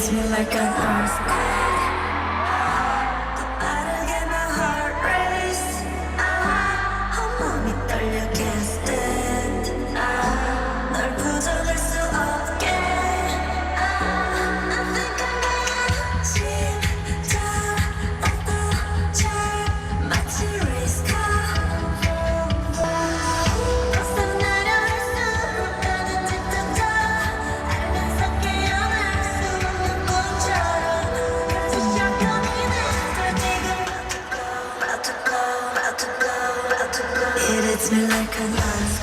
hits me like an earthquake. 더 빠르게 my heart race. 온몸이 떨려 can't stand. 널 부정할 수 없게. I think I'm gonna 진짜 어떠지 마치 race car. 벗어나려 할수록 따뜻해져. 알면서 깨어날 수 없는 꿈처럼 다시 시작하는 내 지금 about to go, about to go, about to go. It hits me like an ice.